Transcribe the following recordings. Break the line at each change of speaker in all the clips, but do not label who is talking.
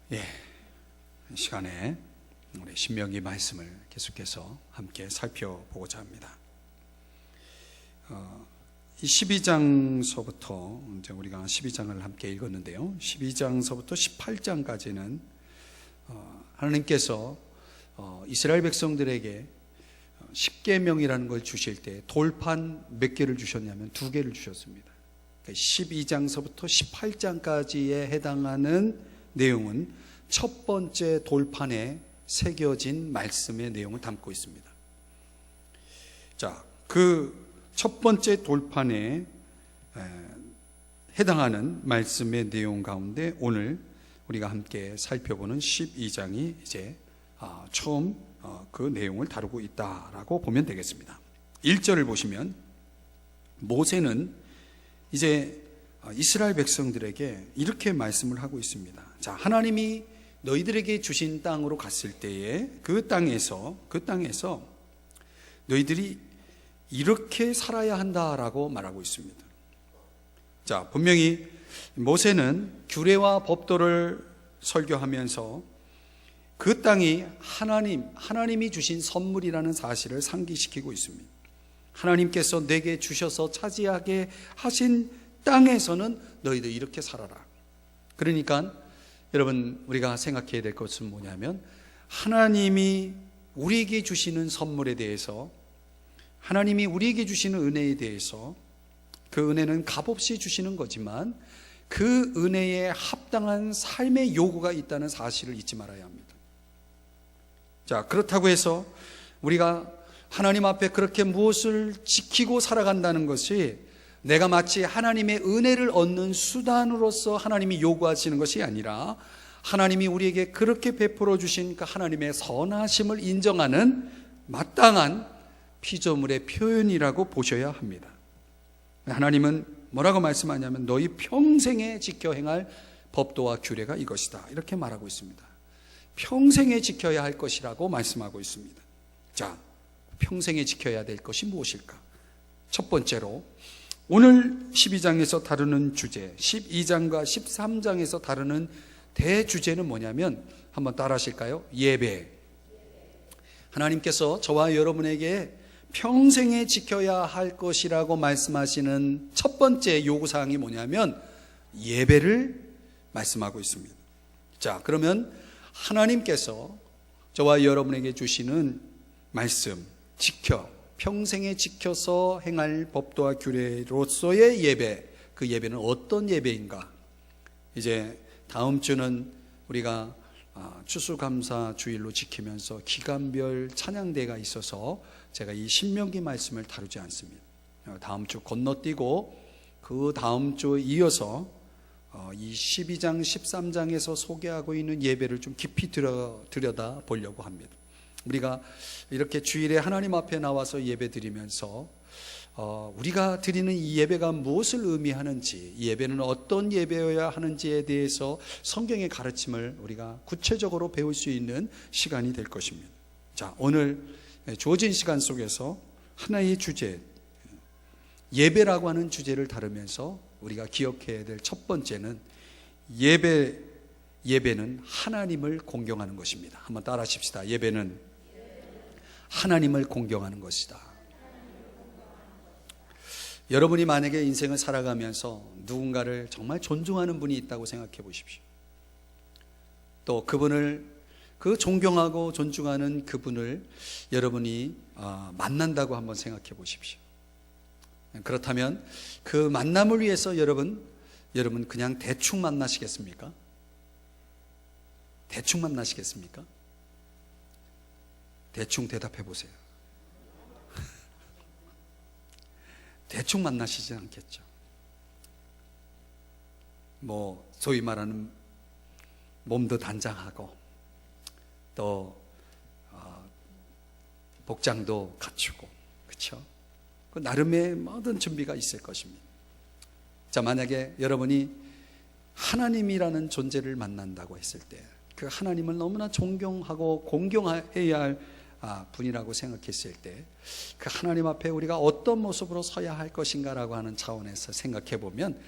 이 시간에 우리 신명기 말씀을 계속해서 함께 살펴보고자 합니다. 이 12장서부터 이제 우리가 12장을 함께 읽었는데요. 12장서부터 18장까지는 하나님께서 이스라엘 백성들에게 십계명이라는 걸 주실 때 돌판 몇 개를 주셨냐면 2개를 주셨습니다. 12장서부터 18장까지에 해당하는 내용은 첫 번째 돌판에 새겨진 말씀의 내용을 담고 있습니다. 자, 그 첫 번째 돌판에 해당하는 말씀의 내용 가운데 오늘 우리가 함께 살펴보는 12장이 이제 처음 그 내용을 다루고 있다라고 보면 되겠습니다. 1절을 보시면 모세는 이제 이스라엘 백성들에게 이렇게 말씀을 하고 있습니다. 자, 하나님이 너희들에게 주신 땅으로 갔을 때에 그 땅에서 너희들이 이렇게 살아야 한다라고 말하고 있습니다. 자, 분명히 모세는 규례와 법도를 설교하면서 그 땅이 하나님이 주신 선물이라는 사실을 상기시키고 있습니다. 하나님께서 내게 주셔서 차지하게 하신 땅에서는 너희들 이렇게 살아라. 그러니까 여러분, 우리가 생각해야 될 것은 뭐냐면 하나님이 우리에게 주시는 선물에 대해서, 하나님이 우리에게 주시는 은혜에 대해서, 그 은혜는 값없이 주시는 거지만 그 은혜에 합당한 삶의 요구가 있다는 사실을 잊지 말아야 합니다. 자, 그렇다고 해서 우리가 하나님 앞에 그렇게 무엇을 지키고 살아간다는 것이 내가 마치 하나님의 은혜를 얻는 수단으로서 하나님이 요구하시는 것이 아니라 하나님이 우리에게 그렇게 베풀어 주신 그 하나님의 선하심을 인정하는 마땅한 피조물의 표현이라고 보셔야 합니다. 하나님은 뭐라고 말씀하냐면 너희 평생에 지켜 행할 법도와 규례가 이것이다, 이렇게 말하고 있습니다. 평생에 지켜야 할 것이라고 말씀하고 있습니다. 자, 평생에 지켜야 될 것이 무엇일까? 첫 번째로 오늘 12장에서 다루는 주제, 12장과 13장에서 다루는 대주제는 뭐냐면 한번 따라 하실까요? 예배. 하나님께서 저와 여러분에게 평생에 지켜야 할 것이라고 말씀하시는 첫 번째 요구사항이 뭐냐면 예배를 말씀하고 있습니다. 자, 그러면 하나님께서 저와 여러분에게 주시는 말씀, 평생에 지켜서 행할 법도와 규례로서의 예배, 그 예배는 어떤 예배인가? 이제 다음 주는 우리가 추수감사 주일로 지키면서 기간별 찬양대가 있어서 제가 이 신명기 말씀을 다루지 않습니다. 다음 주 건너뛰고 그 다음 주에 이어서 이 12장 13장에서 소개하고 있는 예배를 좀 깊이 들여다 보려고 합니다. 우리가 이렇게 주일에 하나님 앞에 나와서 예배 드리면서 우리가 드리는 이 예배가 무엇을 의미하는지, 이 예배는 어떤 예배여야 하는지에 대해서 성경의 가르침을 우리가 구체적으로 배울 수 있는 시간이 될 것입니다. 자, 오늘 주어진 시간 속에서 하나의 주제, 예배라고 하는 주제를 다루면서 우리가 기억해야 될 첫 번째는 예배는 하나님을 공경하는 것입니다. 한번 따라 하십시다. 예배는 하나님을 공경하는 것이다. 여러분이 만약에 인생을 살아가면서 누군가를 정말 존중하는 분이 있다고 생각해 보십시오. 또 그 존경하고 존중하는 그분을 여러분이 만난다고 한번 생각해 보십시오. 그렇다면 그 만남을 위해서 여러분 그냥 대충 만나시겠습니까? 대충 만나시겠습니까? 대충 대답해 보세요. 대충 만나시지 않겠죠. 소위 말하는 몸도 단장하고 또 복장도 갖추고, 그렇죠? 그 나름의 모든 준비가 있을 것입니다. 자, 만약에 여러분이 하나님이라는 존재를 만난다고 했을 때 그 하나님을 너무나 존경하고 공경해야 할 분이라고 생각했을 때 그 하나님 앞에 우리가 어떤 모습으로 서야 할 것인가라고 하는 차원에서 생각해 보면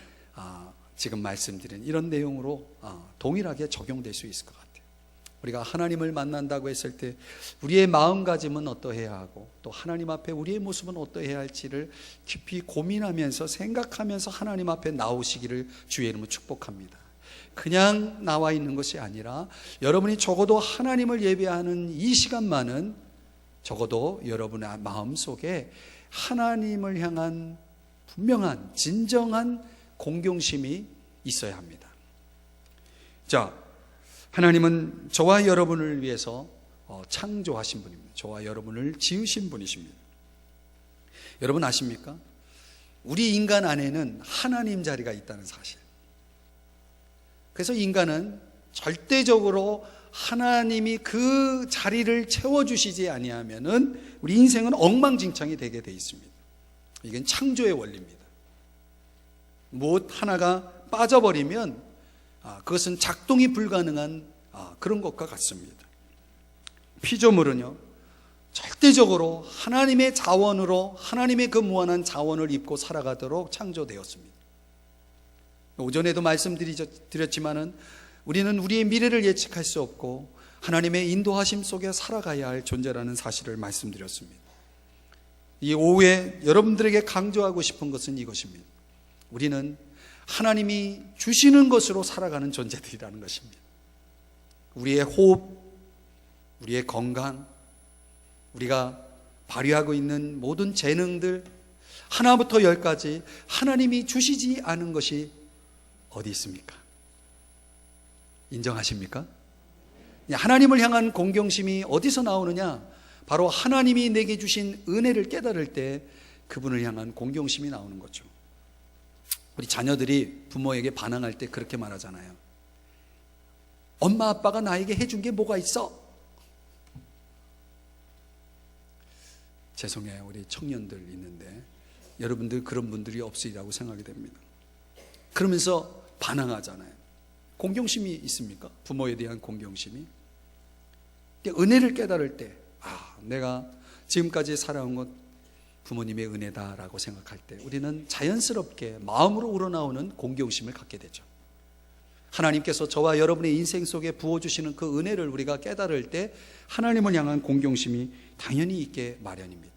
지금 말씀드린 이런 내용으로 동일하게 적용될 수 있을 것 같아요. 우리가 하나님을 만난다고 했을 때 우리의 마음가짐은 어떠해야 하고 또 하나님 앞에 우리의 모습은 어떠해야 할지를 깊이 고민하면서 생각하면서 하나님 앞에 나오시기를 주의 이름으로 축복합니다. 그냥 나와 있는 것이 아니라 여러분이 적어도 하나님을 예배하는 이 시간만은 적어도 여러분의 마음속에 하나님을 향한 분명한 진정한 공경심이 있어야 합니다. 자, 하나님은 저와 여러분을 위해서 창조하신 분입니다. 저와 여러분을 지으신 분이십니다. 여러분 아십니까? 우리 인간 안에는 하나님 자리가 있다는 사실. 그래서 인간은 절대적으로 하나님이 그 자리를 채워주시지 아니하면은 우리 인생은 엉망진창이 되게 돼 있습니다. 이건 창조의 원리입니다. 무엇 하나가 빠져버리면 그것은 작동이 불가능한 그런 것과 같습니다. 피조물은요, 절대적으로 하나님의 자원으로 하나님의 그 무한한 자원을 입고 살아가도록 창조되었습니다. 오전에도 말씀드렸지만은 우리는 우리의 미래를 예측할 수 없고 하나님의 인도하심 속에 살아가야 할 존재라는 사실을 말씀드렸습니다. 이 오후에 여러분들에게 강조하고 싶은 것은 이것입니다. 우리는 하나님이 주시는 것으로 살아가는 존재들이라는 것입니다. 우리의 호흡, 우리의 건강, 우리가 발휘하고 있는 모든 재능들 하나부터 열까지 하나님이 주시지 않은 것이 어디 있습니까? 인정하십니까? 하나님을 향한 공경심이 어디서 나오느냐? 바로 하나님이 내게 주신 은혜를 깨달을 때 그분을 향한 공경심이 나오는 거죠. 우리 자녀들이 부모에게 반항할 때 그렇게 말하잖아요. 엄마 아빠가 나에게 해준 게 뭐가 있어? 죄송해요, 우리 청년들 있는데 여러분들 그런 분들이 없으리라고 생각이 됩니다. 그러면서 반항하잖아요. 공경심이 있습니까? 부모에 대한 공경심이. 은혜를 깨달을 때 내가 지금까지 살아온 것 부모님의 은혜다라고 생각할 때 우리는 자연스럽게 마음으로 우러나오는 공경심을 갖게 되죠. 하나님께서 저와 여러분의 인생 속에 부어주시는 그 은혜를 우리가 깨달을 때 하나님을 향한 공경심이 당연히 있게 마련입니다.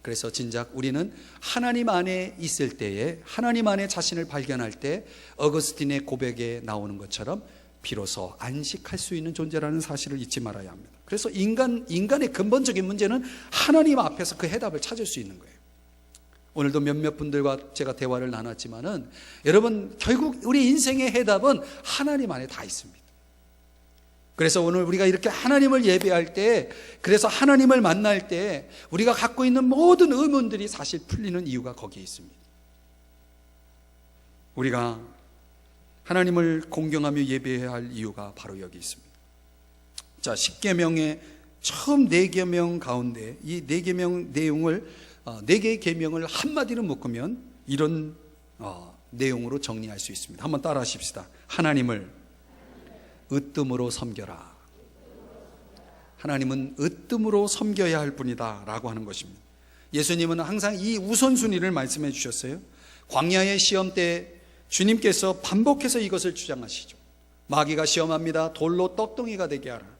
그래서 진작 우리는 하나님 안에 있을 때에 하나님 안에 자신을 발견할 때 어거스틴의 고백에 나오는 것처럼 비로소 안식할 수 있는 존재라는 사실을 잊지 말아야 합니다. 그래서 인간의 근본적인 문제는 하나님 앞에서 그 해답을 찾을 수 있는 거예요. 오늘도 몇몇 분들과 제가 대화를 나눴지만은 여러분 결국 우리 인생의 해답은 하나님 안에 다 있습니다. 그래서 오늘 우리가 이렇게 하나님을 예배할 때, 그래서 하나님을 만날 때 우리가 갖고 있는 모든 의문들이 사실 풀리는 이유가 거기에 있습니다. 우리가 하나님을 공경하며 예배해야 할 이유가 바로 여기 있습니다. 자, 10계명의 처음 4계명 가운데 이 4계명 내용을 4개의 계명을 한마디로 묶으면 이런 내용으로 정리할 수 있습니다. 한번 따라 하십시다. 하나님을 으뜸으로 섬겨라. 하나님은 으뜸으로 섬겨야 할 분이다 라고 하는 것입니다. 예수님은 항상 이 우선순위를 말씀해 주셨어요. 광야의 시험 때 주님께서 반복해서 이것을 주장하시죠. 마귀가 시험합니다. 돌로 떡덩이가 되게 하라.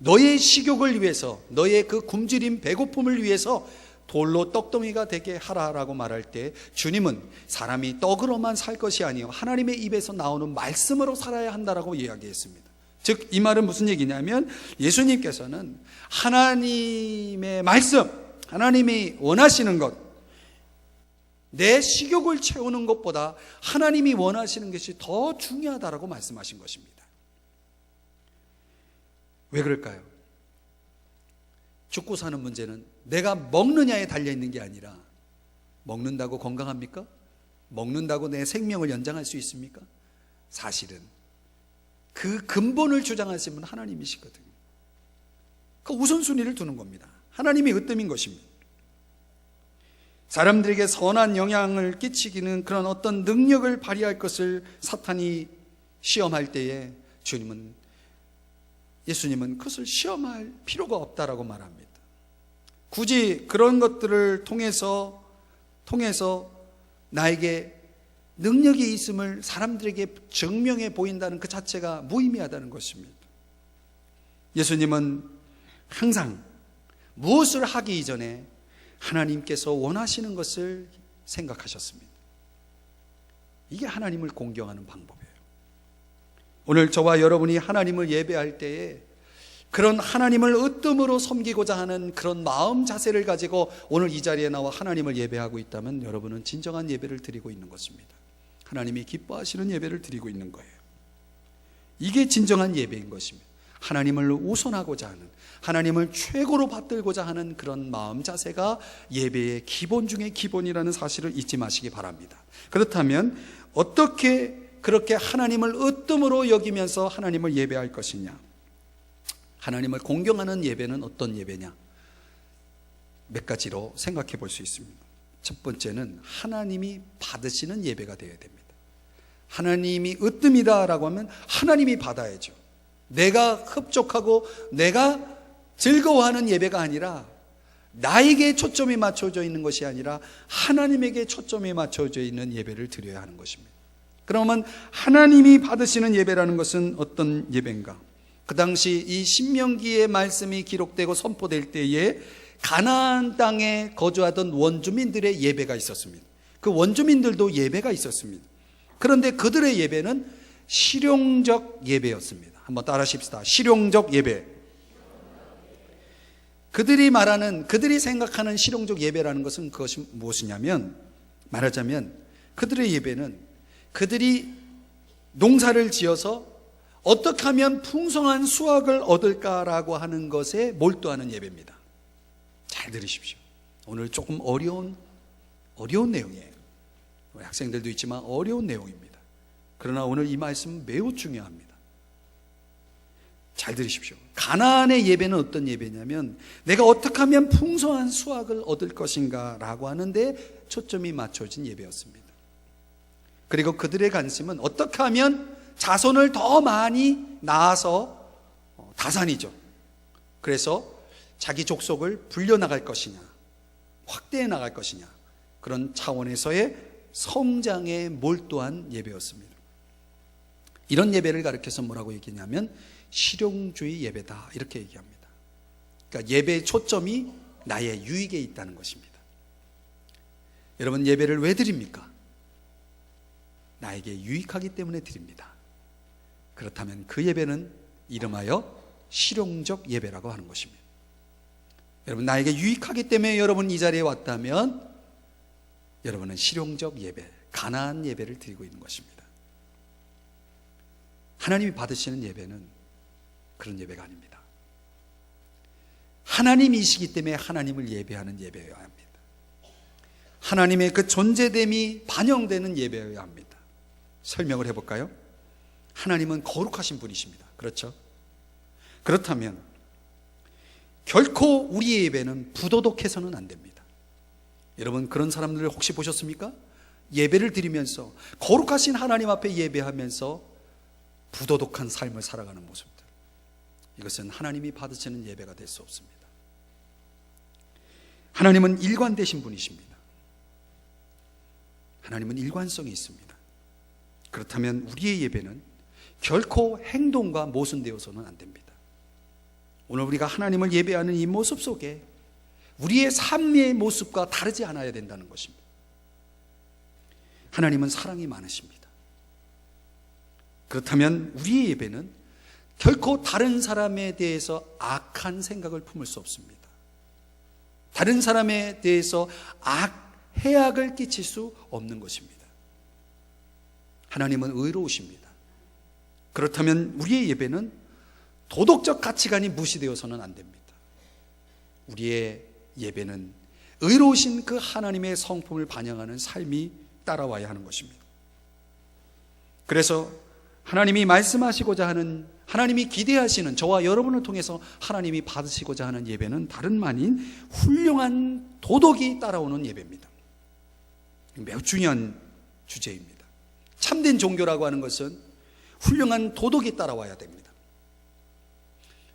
너의 식욕을 위해서, 너의 그 굶주림 배고픔을 위해서 돌로 떡덩이가 되게 하라라고 말할 때 주님은 사람이 떡으로만 살 것이 아니요 하나님의 입에서 나오는 말씀으로 살아야 한다라고 이야기했습니다. 즉 이 말은 무슨 얘기냐면 예수님께서는 하나님의 말씀, 하나님이 원하시는 것, 내 식욕을 채우는 것보다 하나님이 원하시는 것이 더 중요하다라고 말씀하신 것입니다. 왜 그럴까요? 죽고 사는 문제는 내가 먹느냐에 달려있는 게 아니라 먹는다고 건강합니까? 먹는다고 내 생명을 연장할 수 있습니까? 사실은 그 근본을 주장하시는 분은 하나님이시거든요. 그 우선순위를 두는 겁니다. 하나님이 으뜸인 것입니다. 사람들에게 선한 영향을 끼치기는 그런 어떤 능력을 발휘할 것을 사탄이 시험할 때에 예수님은 그것을 시험할 필요가 없다라고 말합니다. 굳이 그런 것들을 통해서 나에게 능력이 있음을 사람들에게 증명해 보인다는 그 자체가 무의미하다는 것입니다. 예수님은 항상 무엇을 하기 이전에 하나님께서 원하시는 것을 생각하셨습니다. 이게 하나님을 공경하는 방법이에요. 오늘 저와 여러분이 하나님을 예배할 때에 그런 하나님을 으뜸으로 섬기고자 하는 그런 마음 자세를 가지고 오늘 이 자리에 나와 하나님을 예배하고 있다면 여러분은 진정한 예배를 드리고 있는 것입니다. 하나님이 기뻐하시는 예배를 드리고 있는 거예요. 이게 진정한 예배인 것입니다. 하나님을 우선하고자 하는, 하나님을 최고로 받들고자 하는 그런 마음 자세가 예배의 기본 중의 기본이라는 사실을 잊지 마시기 바랍니다. 그렇다면 어떻게 그렇게 하나님을 으뜸으로 여기면서 하나님을 예배할 것이냐? 하나님을 공경하는 예배는 어떤 예배냐? 몇 가지로 생각해 볼 수 있습니다. 첫 번째는 하나님이 받으시는 예배가 되어야 됩니다. 하나님이 으뜸이다라고 하면 하나님이 받아야죠. 내가 흡족하고 내가 즐거워하는 예배가 아니라, 나에게 초점이 맞춰져 있는 것이 아니라 하나님에게 초점이 맞춰져 있는 예배를 드려야 하는 것입니다. 그러면 하나님이 받으시는 예배라는 것은 어떤 예배인가? 그 당시 이 신명기의 말씀이 기록되고 선포될 때에 가나안 땅에 거주하던 원주민들의 예배가 있었습니다. 그 원주민들도 예배가 있었습니다. 그런데 그들의 예배는 실용적 예배였습니다. 한번 따라 하십시다. 실용적 예배. 그들이 생각하는 실용적 예배라는 것은 그것이 무엇이냐면, 말하자면 그들의 예배는 그들이 농사를 지어서 어떻게 하면 풍성한 수확을 얻을까라고 하는 것에 몰두하는 예배입니다. 잘 들으십시오. 오늘 조금 어려운 내용이에요. 우리 학생들도 있지만 어려운 내용입니다. 그러나 오늘 이 말씀은 매우 중요합니다. 잘 들으십시오. 가나안의 예배는 어떤 예배냐면, 내가 어떻게 하면 풍성한 수확을 얻을 것인가 라고 하는데 초점이 맞춰진 예배였습니다. 그리고 그들의 관심은 어떻게 하면 자손을 더 많이 낳아서 다산이죠. 그래서 자기 족속을 불려나갈 것이냐, 확대해 나갈 것이냐, 그런 차원에서의 성장에 몰두한 예배였습니다. 이런 예배를 가르쳐서 뭐라고 얘기냐면 실용주의 예배다, 이렇게 얘기합니다. 그러니까 예배의 초점이 나의 유익에 있다는 것입니다. 여러분, 예배를 왜 드립니까? 나에게 유익하기 때문에 드립니다. 그렇다면 그 예배는 이름하여 실용적 예배라고 하는 것입니다. 여러분, 나에게 유익하기 때문에 여러분 이 자리에 왔다면 여러분은 실용적 예배, 가나안 예배를 드리고 있는 것입니다. 하나님이 받으시는 예배는 그런 예배가 아닙니다. 하나님이시기 때문에 하나님을 예배하는 예배여야 합니다. 하나님의 그 존재됨이 반영되는 예배여야 합니다. 설명을 해볼까요? 하나님은 거룩하신 분이십니다. 그렇죠? 그렇다면 결코 우리의 예배는 부도덕해서는 안 됩니다. 여러분, 그런 사람들을 혹시 보셨습니까? 예배를 드리면서 거룩하신 하나님 앞에 예배하면서 부도덕한 삶을 살아가는 모습들, 이것은 하나님이 받으시는 예배가 될 수 없습니다. 하나님은 일관되신 분이십니다. 하나님은 일관성이 있습니다. 그렇다면 우리의 예배는 결코 행동과 모순되어서는 안 됩니다. 오늘 우리가 하나님을 예배하는 이 모습 속에 우리의 삶의 모습과 다르지 않아야 된다는 것입니다. 하나님은 사랑이 많으십니다. 그렇다면 우리의 예배는 결코 다른 사람에 대해서 악한 생각을 품을 수 없습니다. 다른 사람에 대해서 해악을 끼칠 수 없는 것입니다. 하나님은 의로우십니다. 그렇다면 우리의 예배는 도덕적 가치관이 무시되어서는 안 됩니다. 우리의 예배는 의로우신 그 하나님의 성품을 반영하는 삶이 따라와야 하는 것입니다. 그래서 하나님이 말씀하시고자 하는, 하나님이 기대하시는, 저와 여러분을 통해서 하나님이 받으시고자 하는 예배는 다름 아닌 훌륭한 도덕이 따라오는 예배입니다. 매우 중요한 주제입니다. 참된 종교라고 하는 것은 훌륭한 도덕이 따라와야 됩니다.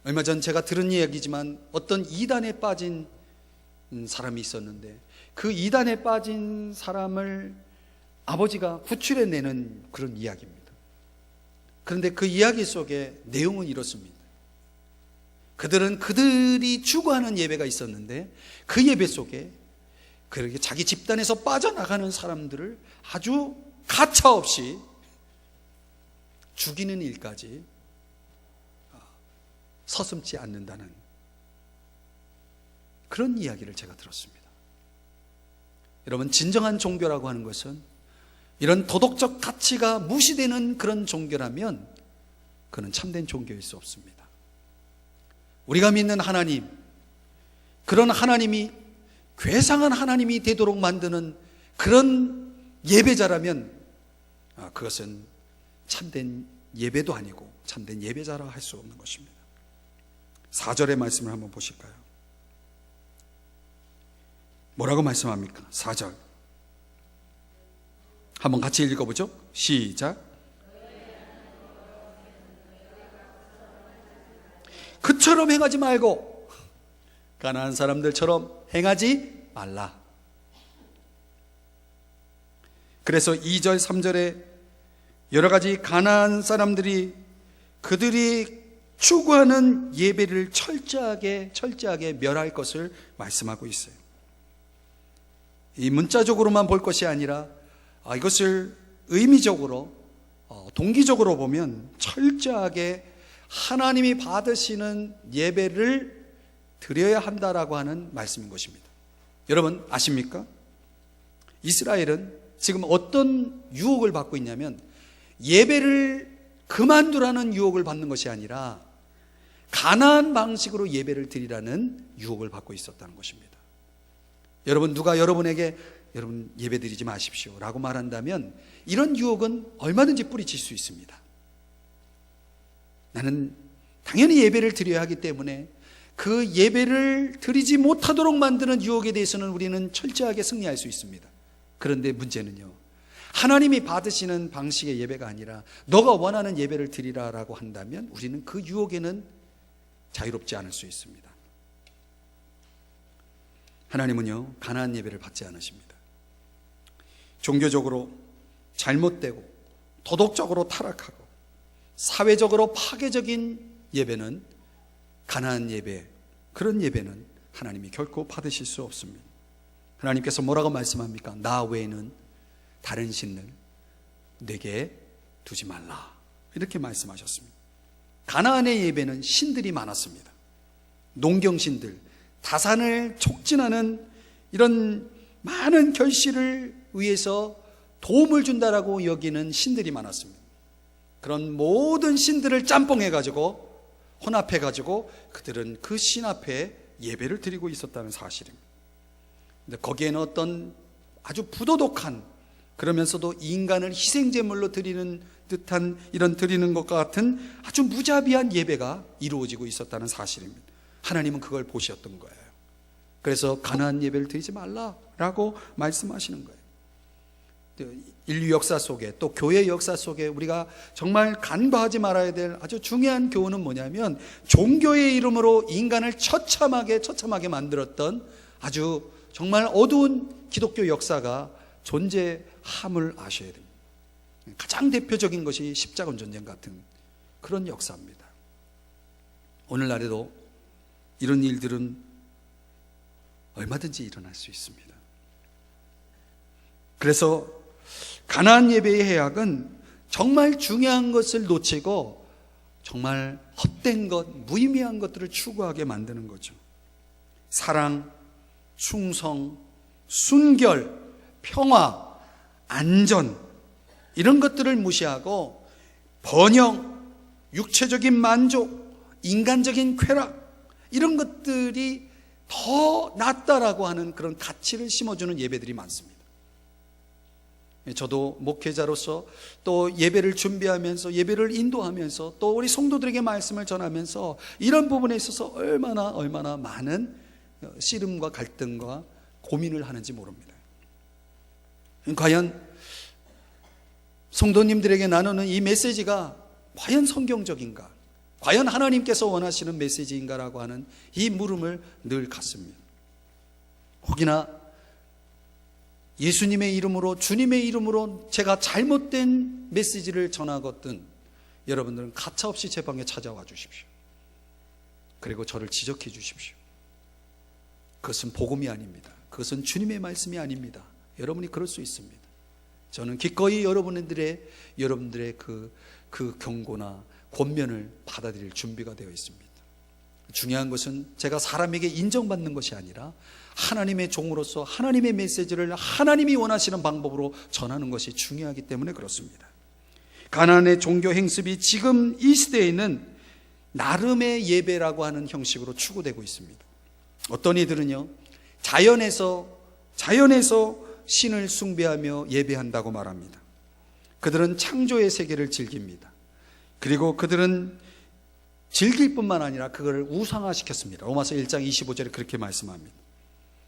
얼마 전 제가 들은 이야기지만 어떤 이단에 빠진 사람이 있었는데, 그 이단에 빠진 사람을 아버지가 구출해내는 그런 이야기입니다. 그런데 그 이야기 속에 내용은 이렇습니다. 그들은 그들이 추구하는 예배가 있었는데 그 예배 속에 그렇게 자기 집단에서 빠져나가는 사람들을 아주 가차없이 죽이는 일까지 서슴지 않는다는 그런 이야기를 제가 들었습니다. 여러분, 진정한 종교라고 하는 것은 이런 도덕적 가치가 무시되는 그런 종교라면 그는 참된 종교일 수 없습니다. 우리가 믿는 하나님, 그런 하나님이 괴상한 하나님이 되도록 만드는 그런 예배자라면 그것은 참된 예배도 아니고 참된 예배자라 할 수 없는 것입니다. 4절의 말씀을 한번 보실까요? 뭐라고 말씀합니까? 4절 한번 같이 읽어보죠. 시작. 그처럼 행하지 말고 가나안 사람들처럼 행하지 말라. 그래서 2절 3절에 여러 가지 가나안 사람들이 그들이 추구하는 예배를 철저하게 멸할 것을 말씀하고 있어요. 이 문자적으로만 볼 것이 아니라 이것을 의미적으로 동기적으로 보면 철저하게 하나님이 받으시는 예배를 드려야 한다라고 하는 말씀인 것입니다. 여러분 아십니까? 이스라엘은 지금 어떤 유혹을 받고 있냐면 예배를 그만두라는 유혹을 받는 것이 아니라 가나안 방식으로 예배를 드리라는 유혹을 받고 있었다는 것입니다. 여러분, 누가 여러분에게 여러분 예배 드리지 마십시오 라고 말한다면 이런 유혹은 얼마든지 뿌리칠 수 있습니다. 나는 당연히 예배를 드려야 하기 때문에 그 예배를 드리지 못하도록 만드는 유혹에 대해서는 우리는 철저하게 승리할 수 있습니다. 그런데 문제는요, 하나님이 받으시는 방식의 예배가 아니라 너가 원하는 예배를 드리라라고 한다면 우리는 그 유혹에는 자유롭지 않을 수 있습니다. 하나님은요, 가나안 예배를 받지 않으십니다. 종교적으로 잘못되고 도덕적으로 타락하고 사회적으로 파괴적인 예배는, 가나안 예배, 그런 예배는 하나님이 결코 받으실 수 없습니다. 하나님께서 뭐라고 말씀합니까? 나 외에는 다른 신을 내게 두지 말라, 이렇게 말씀하셨습니다. 가나안의 예배는 신들이 많았습니다. 농경신들, 다산을 촉진하는 이런 많은 결실을 위해서 도움을 준다라고 여기는 신들이 많았습니다. 그런 모든 신들을 짬뽕해가지고 혼합해가지고 그들은 그 신 앞에 예배를 드리고 있었다는 사실입니다. 근데 거기에는 어떤 아주 부도덕한, 그러면서도 인간을 희생제물로 드리는 듯한, 이런 드리는 것과 같은 아주 무자비한 예배가 이루어지고 있었다는 사실입니다. 하나님은 그걸 보셨던 거예요. 그래서 가나안 예배를 드리지 말라라고 말씀하시는 거예요. 인류 역사 속에, 또 교회 역사 속에 우리가 정말 간과하지 말아야 될 아주 중요한 교훈은 뭐냐면, 종교의 이름으로 인간을 처참하게 만들었던 아주 정말 어두운 기독교 역사가 존재함을 아셔야 됩니다. 가장 대표적인 것이 십자군 전쟁 같은 그런 역사입니다. 오늘날에도 이런 일들은 얼마든지 일어날 수 있습니다. 그래서 가나안 예배의 해악은 정말 중요한 것을 놓치고 정말 헛된 것, 무의미한 것들을 추구하게 만드는 거죠. 사랑, 충성, 순결, 평화, 안전, 이런 것들을 무시하고 번영, 육체적인 만족, 인간적인 쾌락, 이런 것들이 더 낫다라고 하는 그런 가치를 심어주는 예배들이 많습니다. 저도 목회자로서 또 예배를 준비하면서, 예배를 인도하면서, 또 우리 성도들에게 말씀을 전하면서 이런 부분에 있어서 얼마나 많은 씨름과 갈등과 고민을 하는지 모릅니다. 과연 성도님들에게 나누는 이 메시지가 과연 성경적인가, 과연 하나님께서 원하시는 메시지인가라고 하는 이 물음을 늘 갖습니다. 혹이나 예수님의 이름으로, 주님의 이름으로 제가 잘못된 메시지를 전하거든 여러분들은 가차없이 제 방에 찾아와 주십시오. 그리고 저를 지적해 주십시오. 그것은 복음이 아닙니다. 그것은 주님의 말씀이 아닙니다. 여러분이 그럴 수 있습니다. 저는 기꺼이 여러분들의 그 경고나 권면을 받아들일 준비가 되어 있습니다. 중요한 것은 제가 사람에게 인정받는 것이 아니라 하나님의 종으로서 하나님의 메시지를 하나님이 원하시는 방법으로 전하는 것이 중요하기 때문에 그렇습니다. 가나안의 종교 행습이 지금 이 시대에는 나름의 예배라고 하는 형식으로 추구되고 있습니다. 어떤 이들은요, 자연에서 신을 숭배하며 예배한다고 말합니다. 그들은 창조의 세계를 즐깁니다. 그리고 그들은 즐길 뿐만 아니라 그걸 우상화시켰습니다. 로마서 1장 25절에 그렇게 말씀합니다.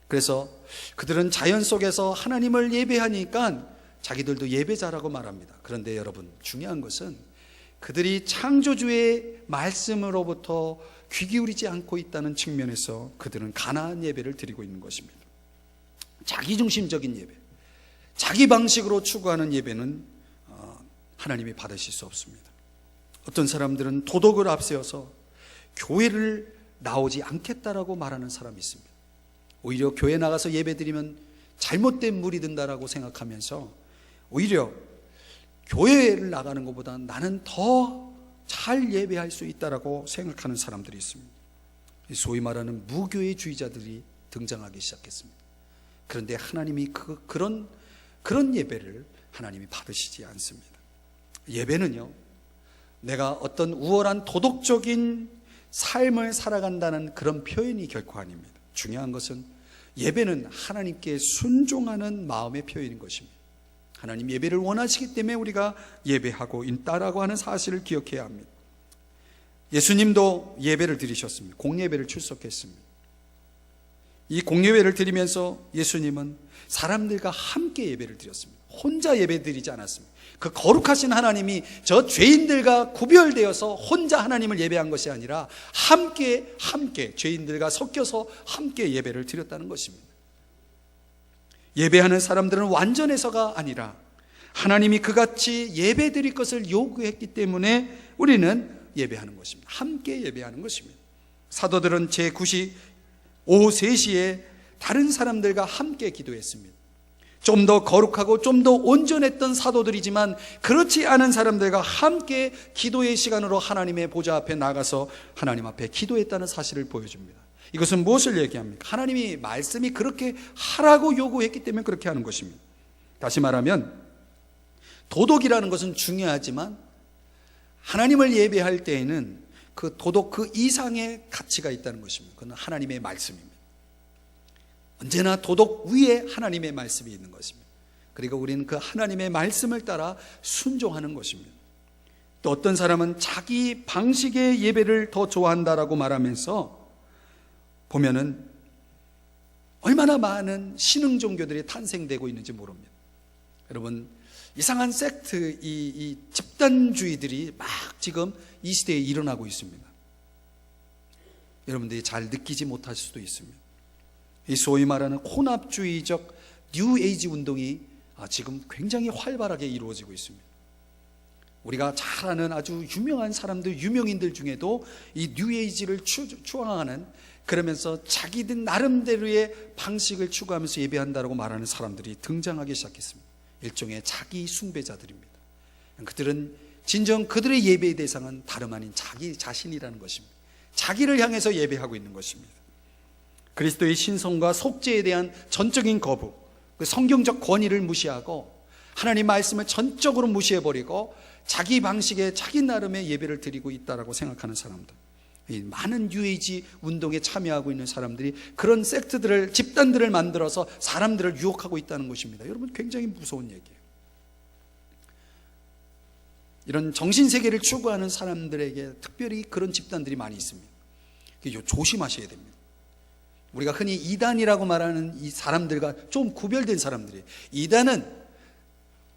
그래서 그들은 자연 속에서 하나님을 예배하니까 자기들도 예배자라고 말합니다. 그런데 여러분, 중요한 것은 그들이 창조주의 말씀으로부터 귀 기울이지 않고 있다는 측면에서 그들은 가나안 예배를 드리고 있는 것입니다. 자기중심적인 예배, 자기 방식으로 추구하는 예배는 하나님이 받으실 수 없습니다. 어떤 사람들은 도덕을 앞세워서 교회를 나오지 않겠다라고 말하는 사람이 있습니다. 오히려 교회 나가서 예배드리면 잘못된 물이 든다라고 생각하면서 오히려 교회를 나가는 것보다 나는 더 잘 예배할 수 있다라고 생각하는 사람들이 있습니다. 소위 말하는 무교회주의자들이 등장하기 시작했습니다. 그런데 하나님이 그런 예배를 하나님이 받으시지 않습니다. 예배는요, 내가 어떤 우월한 도덕적인 삶을 살아간다는 그런 표현이 결코 아닙니다. 중요한 것은 예배는 하나님께 순종하는 마음의 표현인 것입니다. 하나님 예배를 원하시기 때문에 우리가 예배하고 있다라고 하는 사실을 기억해야 합니다. 예수님도 예배를 드리셨습니다. 공예배를 출석했습니다. 이 공예배를 드리면서 예수님은 사람들과 함께 예배를 드렸습니다. 혼자 예배 드리지 않았습니다. 그 거룩하신 하나님이 저 죄인들과 구별되어서 혼자 하나님을 예배한 것이 아니라 함께 죄인들과 섞여서 함께 예배를 드렸다는 것입니다. 예배하는 사람들은 완전해서가 아니라 하나님이 그같이 예배 드릴 것을 요구했기 때문에 우리는 예배하는 것입니다. 함께 예배하는 것입니다. 사도들은 제9시 오후 3시에 다른 사람들과 함께 기도했습니다. 좀 더 거룩하고 좀 더 온전했던 사도들이지만 그렇지 않은 사람들과 함께 기도의 시간으로 하나님의 보좌 앞에 나가서 하나님 앞에 기도했다는 사실을 보여줍니다. 이것은 무엇을 얘기합니까? 하나님이 말씀이 그렇게 하라고 요구했기 때문에 그렇게 하는 것입니다. 다시 말하면 도덕이라는 것은 중요하지만 하나님을 예배할 때에는 그 도덕 그 이상의 가치가 있다는 것입니다. 그건 하나님의 말씀입니다. 언제나 도덕 위에 하나님의 말씀이 있는 것입니다. 그리고 우리는 그 하나님의 말씀을 따라 순종하는 것입니다. 또 어떤 사람은 자기 방식의 예배를 더 좋아한다라고 말하면서 보면은 얼마나 많은 신흥 종교들이 탄생되고 있는지 모릅니다. 여러분, 이상한 섹트, 이 집단주의들이 막 지금 이 시대에 일어나고 있습니다. 여러분들이 잘 느끼지 못할 수도 있습니다. 이 소위 말하는 혼합주의적 뉴 에이지 운동이 지금 굉장히 활발하게 이루어지고 있습니다. 우리가 잘 아는 아주 유명한 사람들, 유명인들 중에도 이 뉴 에이지를 추앙하는, 그러면서 자기들 나름대로의 방식을 추구하면서 예배한다라고 말하는 사람들이 등장하기 시작했습니다. 일종의 자기 숭배자들입니다. 그들은 진정 그들의 예배의 대상은 다름 아닌 자기 자신이라는 것입니다. 자기를 향해서 예배하고 있는 것입니다. 그리스도의 신성과 속죄에 대한 전적인 거부, 그 성경적 권위를 무시하고 하나님 말씀을 전적으로 무시해버리고 자기 방식의 자기 나름의 예배를 드리고 있다라고 생각하는 사람들, 이 많은 뉴에이지 운동에 참여하고 있는 사람들이 그런 섹트들을, 집단들을 만들어서 사람들을 유혹하고 있다는 것입니다. 여러분, 굉장히 무서운 얘기예요. 이런 정신세계를 추구하는 사람들에게 특별히 그런 집단들이 많이 있습니다. 조심하셔야 됩니다. 우리가 흔히 이단이라고 말하는 이 사람들과 좀 구별된 사람들이에요. 이단은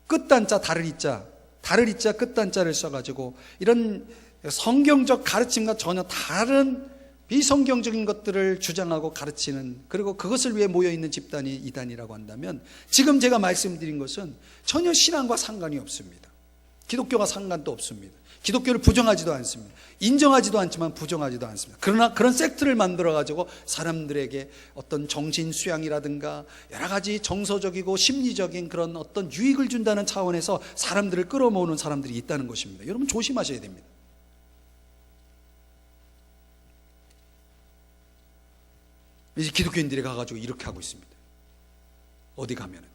끝단자 다를 이자 끝단자를 써가지고 이런 성경적 가르침과 전혀 다른 비성경적인 것들을 주장하고 가르치는, 그리고 그것을 위해 모여있는 집단이 이단이라고 한다면, 지금 제가 말씀드린 것은 전혀 신앙과 상관이 없습니다. 기독교와 상관도 없습니다. 기독교를 부정하지도 않습니다. 인정하지도 않지만 부정하지도 않습니다. 그러나 그런 섹트를 만들어가지고 사람들에게 어떤 정신 수양이라든가 여러 가지 정서적이고 심리적인 그런 어떤 유익을 준다는 차원에서 사람들을 끌어모으는 사람들이 있다는 것입니다. 여러분 조심하셔야 됩니다. 이제 기독교인들이 가가지고 이렇게 하고 있습니다. 어디 가면은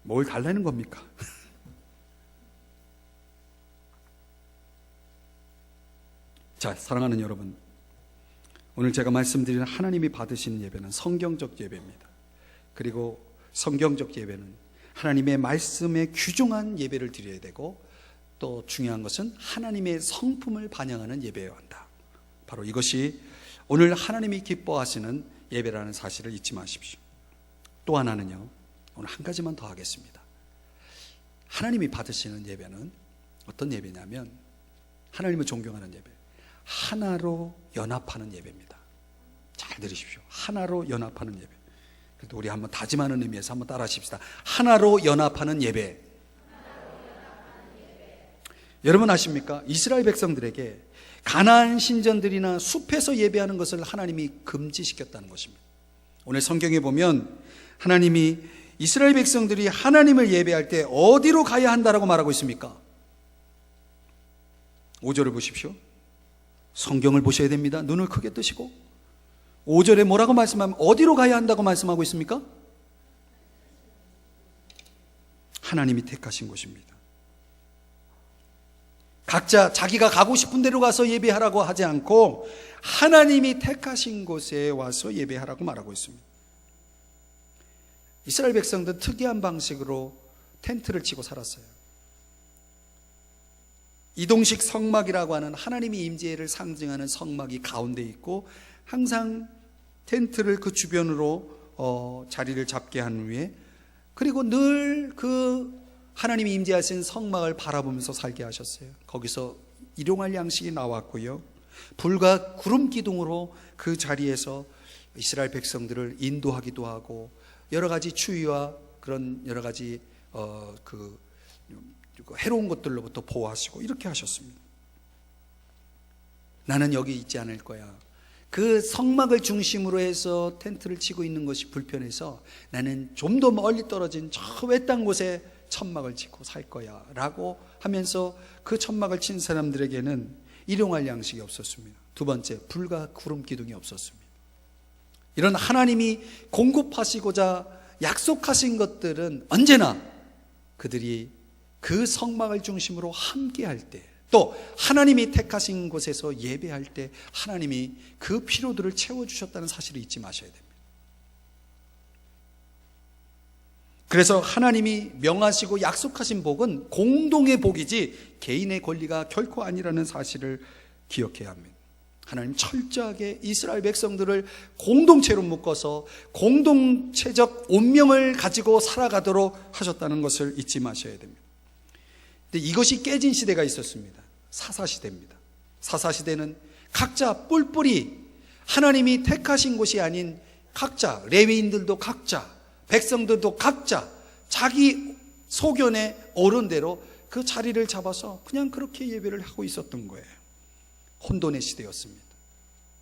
뭘 달라는 겁니까? 자, 사랑하는 여러분, 오늘 제가 말씀드리는 하나님이 받으시는 예배는 성경적 예배입니다. 그리고 성경적 예배는 하나님의 말씀에 규정한 예배를 드려야 되고, 또 중요한 것은 하나님의 성품을 반영하는 예배여야 한다. 바로 이것이 오늘 하나님이 기뻐하시는 예배라는 사실을 잊지 마십시오. 또 하나는요, 오늘 한 가지만 더 하겠습니다. 하나님이 받으시는 예배는 어떤 예배냐면, 하나님을 존경하는 예배, 하나로 연합하는 예배입니다. 잘 들으십시오. 하나로 연합하는 예배. 그래도 우리 한번 다짐하는 의미에서 한번 따라 하십시다. 하나로 연합하는 예배. 여러분 아십니까? 이스라엘 백성들에게 가나안 신전들이나 숲에서 예배하는 것을 하나님이 금지시켰다는 것입니다. 오늘 성경에 보면 하나님이 이스라엘 백성들이 하나님을 예배할 때 어디로 가야 한다라고 말하고 있습니까? 5절을 보십시오. 성경을 보셔야 됩니다. 눈을 크게 뜨시고 5절에 뭐라고 말씀하면 어디로 가야 한다고 말씀하고 있습니까? 하나님이 택하신 곳입니다. 각자 자기가 가고 싶은 데로 가서 예배하라고 하지 않고 하나님이 택하신 곳에 와서 예배하라고 말하고 있습니다. 이스라엘 백성들은 특이한 방식으로 텐트를 치고 살았어요. 이동식 성막이라고 하는 하나님의 임재를 상징하는 성막이 가운데 있고, 항상 텐트를 그 주변으로 자리를 잡게 한 후에, 그리고 늘 그 하나님이 임재하신 성막을 바라보면서 살게 하셨어요. 거기서 일용할 양식이 나왔고요, 불과 구름 기둥으로 그 자리에서 이스라엘 백성들을 인도하기도 하고, 여러 가지 추위와 그런 여러 가지 해로운 것들로부터 보호하시고 이렇게 하셨습니다. 나는 여기 있지 않을 거야. 그 성막을 중심으로 해서 텐트를 치고 있는 것이 불편해서 나는 좀 더 멀리 떨어진 저 외딴 곳에 천막을 짓고 살 거야 라고 하면서 그 천막을 친 사람들에게는 일용할 양식이 없었습니다. 두 번째, 불과 구름 기둥이 없었습니다. 이런 하나님이 공급하시고자 약속하신 것들은 언제나 그들이 그 성막을 중심으로 함께 할 때, 또 하나님이 택하신 곳에서 예배할 때 하나님이 그 필요들을 채워주셨다는 사실을 잊지 마셔야 됩니다. 그래서 하나님이 명하시고 약속하신 복은 공동의 복이지 개인의 권리가 결코 아니라는 사실을 기억해야 합니다. 하나님 철저하게 이스라엘 백성들을 공동체로 묶어서 공동체적 운명을 가지고 살아가도록 하셨다는 것을 잊지 마셔야 됩니다. 근데 이것이 깨진 시대가 있었습니다. 사사시대입니다. 사사시대는 각자 뿔뿔이 하나님이 택하신 곳이 아닌 각자, 레위인들도 각자, 백성들도 각자 자기 소견에 옳은 대로 그 자리를 잡아서 그냥 그렇게 예배를 하고 있었던 거예요. 혼돈의 시대였습니다.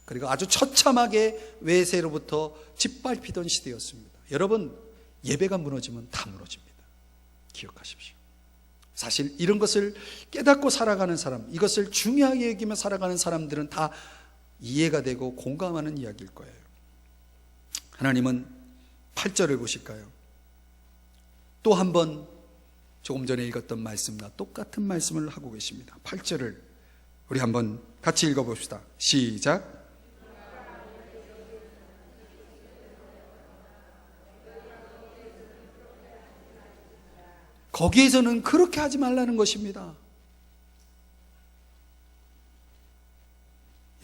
그리고 아주 처참하게 외세로부터 짓밟히던 시대였습니다. 여러분, 예배가 무너지면 다 무너집니다. 기억하십시오. 사실 이런 것을 깨닫고 살아가는 사람, 이것을 중요하게 여기며 살아가는 사람들은 다 이해가 되고 공감하는 이야기일 거예요. 하나님은 8절을 보실까요? 또 한 번 조금 전에 읽었던 말씀과 똑같은 말씀을 하고 계십니다. 8절을 우리 한번 같이 읽어봅시다. 시작. 거기에서는 그렇게 하지 말라는 것입니다.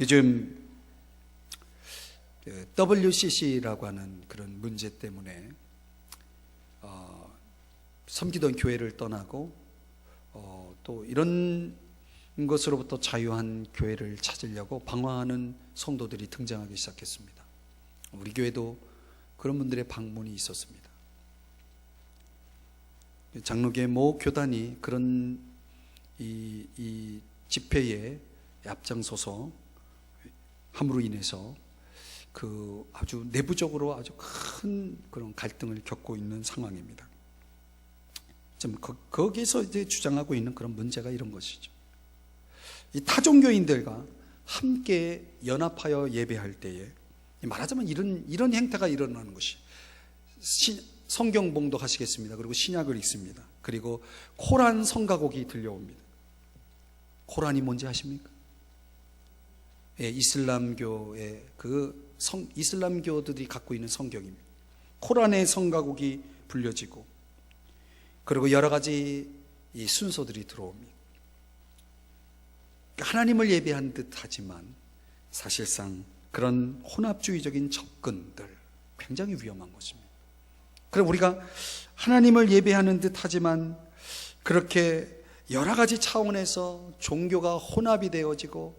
요즘 WCC라고 하는 그런 문제 때문에 섬기던 교회를 떠나고 또 이런 것으로부터 자유한 교회를 찾으려고 방황하는 성도들이 등장하기 시작했습니다. 우리 교회도 그런 분들의 방문이 있었습니다. 장로교회 모 교단이 그런 이 집회에 앞장서서 함으로 인해서 그 아주 내부적으로 아주 큰 그런 갈등을 겪고 있는 상황입니다. 좀 거기서 이제 주장하고 있는 그런 문제가 이런 것이죠. 이 타종교인들과 함께 연합하여 예배할 때에 말하자면 이런 행태가 일어나는 것이 성경 봉독하시겠습니다. 그리고 신약을 읽습니다. 그리고 코란 성가곡이 들려옵니다. 코란이 뭔지 아십니까? 예, 이슬람교의 이슬람교들이 갖고 있는 성경입니다. 코란의 성가곡이 불려지고 그리고 여러 가지 이 순서들이 들어옵니다. 하나님을 예배한 듯 하지만 사실상 그런 혼합주의적인 접근들 굉장히 위험한 것입니다. 그럼 우리가 하나님을 예배하는 듯 하지만 그렇게 여러 가지 차원에서 종교가 혼합이 되어지고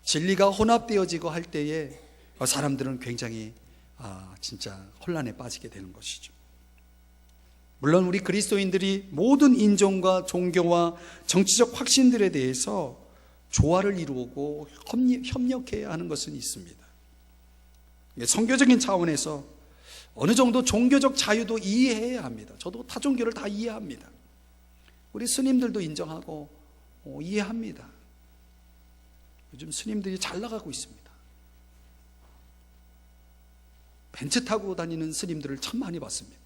진리가 혼합되어지고 할 때에 사람들은 굉장히 진짜 혼란에 빠지게 되는 것이죠. 물론 우리 그리스도인들이 모든 인종과 종교와 정치적 확신들에 대해서 조화를 이루고 협력해야 하는 것은 있습니다. 성교적인 차원에서 어느 정도 종교적 자유도 이해해야 합니다. 저도 타종교를 다 이해합니다. 우리 스님들도 인정하고 이해합니다. 요즘 스님들이 잘 나가고 있습니다. 벤츠 타고 다니는 스님들을 참 많이 봤습니다.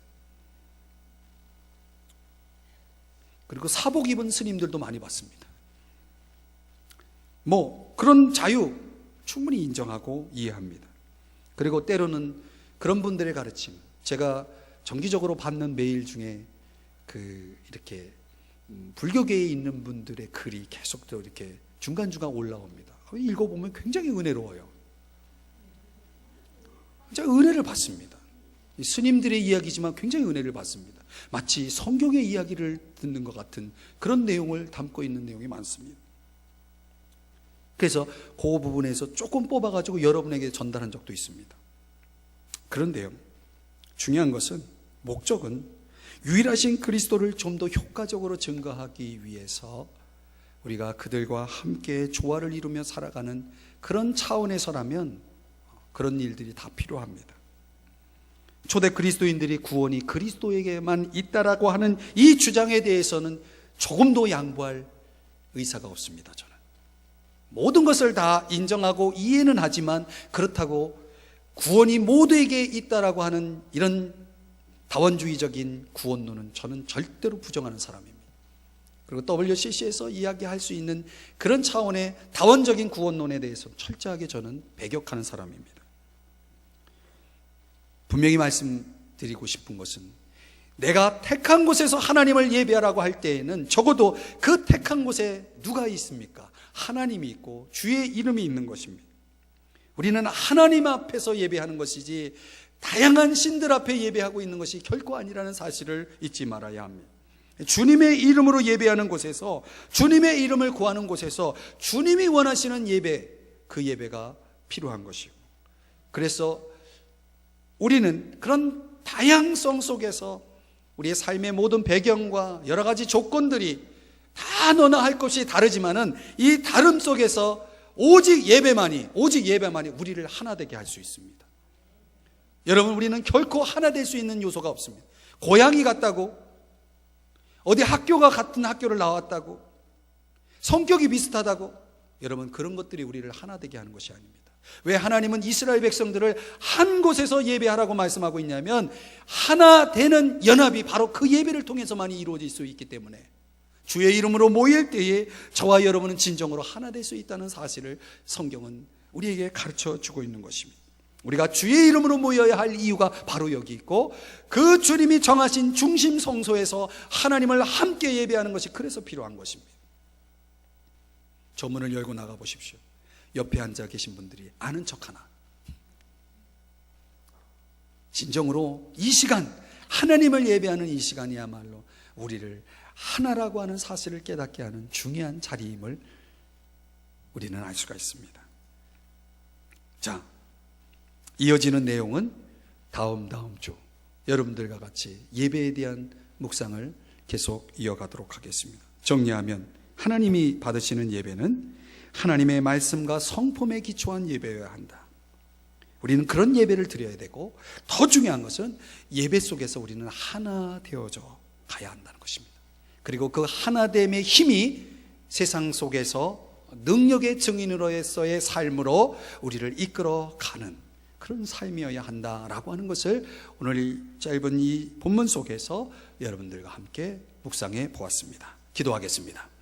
그리고 사복 입은 스님들도 많이 봤습니다. 그런 자유 충분히 인정하고 이해합니다. 그리고 때로는 그런 분들의 가르침, 제가 정기적으로 받는 메일 중에 이렇게 불교계에 있는 분들의 글이 계속 또 이렇게 중간중간 올라옵니다. 읽어보면 굉장히 은혜로워요. 진짜 은혜를 받습니다. 스님들의 이야기지만 굉장히 은혜를 받습니다. 마치 성경의 이야기를 듣는 것 같은 그런 내용을 담고 있는 내용이 많습니다. 그래서 그 부분에서 조금 뽑아가지고 여러분에게 전달한 적도 있습니다. 그런데요, 중요한 것은 목적은 유일하신 그리스도를 좀 더 효과적으로 증거하기 위해서 우리가 그들과 함께 조화를 이루며 살아가는 그런 차원에서라면 그런 일들이 다 필요합니다. 초대 그리스도인들이 구원이 그리스도에게만 있다라고 하는 이 주장에 대해서는 조금도 양보할 의사가 없습니다. 저는 모든 것을 다 인정하고 이해는 하지만 그렇다고 구원이 모두에게 있다라고 하는 이런 다원주의적인 구원론은 저는 절대로 부정하는 사람입니다. 그리고 WCC에서 이야기할 수 있는 그런 차원의 다원적인 구원론에 대해서 철저하게 저는 배격하는 사람입니다. 분명히 말씀드리고 싶은 것은 내가 택한 곳에서 하나님을 예배하라고 할 때에는 적어도 그 택한 곳에 누가 있습니까? 하나님이 있고 주의 이름이 있는 것입니다. 우리는 하나님 앞에서 예배하는 것이지 다양한 신들 앞에 예배하고 있는 것이 결코 아니라는 사실을 잊지 말아야 합니다. 주님의 이름으로 예배하는 곳에서, 주님의 이름을 구하는 곳에서 주님이 원하시는 예배, 그 예배가 필요한 것이고, 그래서 우리는 그런 다양성 속에서 우리의 삶의 모든 배경과 여러 가지 조건들이 다 너나 할 것이 다르지만은 이 다름 속에서 오직 예배만이 우리를 하나 되게 할 수 있습니다. 여러분, 우리는 결코 하나 될 수 있는 요소가 없습니다. 고향이 같다고, 어디 학교가 같은 학교를 나왔다고, 성격이 비슷하다고, 여러분 그런 것들이 우리를 하나 되게 하는 것이 아닙니다. 왜 하나님은 이스라엘 백성들을 한 곳에서 예배하라고 말씀하고 있냐면 하나 되는 연합이 바로 그 예배를 통해서만이 이루어질 수 있기 때문에 주의 이름으로 모일 때에 저와 여러분은 진정으로 하나 될 수 있다는 사실을 성경은 우리에게 가르쳐 주고 있는 것입니다. 우리가 주의 이름으로 모여야 할 이유가 바로 여기 있고, 그 주님이 정하신 중심 성소에서 하나님을 함께 예배하는 것이 그래서 필요한 것입니다. 저 문을 열고 나가 보십시오. 옆에 앉아 계신 분들이 아는 척 하나, 진정으로 이 시간, 하나님을 예배하는 이 시간이야말로 우리를 하나라고 하는 사실을 깨닫게 하는 중요한 자리임을 우리는 알 수가 있습니다. 자, 이어지는 내용은 다음 주 여러분들과 같이 예배에 대한 묵상을 계속 이어가도록 하겠습니다. 정리하면 하나님이 받으시는 예배는 하나님의 말씀과 성품에 기초한 예배여야 한다. 우리는 그런 예배를 드려야 되고, 더 중요한 것은 예배 속에서 우리는 하나 되어져 가야 한다는 것입니다. 그리고 그 하나됨의 힘이 세상 속에서 능력의 증인으로서의 삶으로 우리를 이끌어가는 그런 삶이어야 한다라고 하는 것을 오늘 짧은 이 본문 속에서 여러분들과 함께 묵상해 보았습니다. 기도하겠습니다.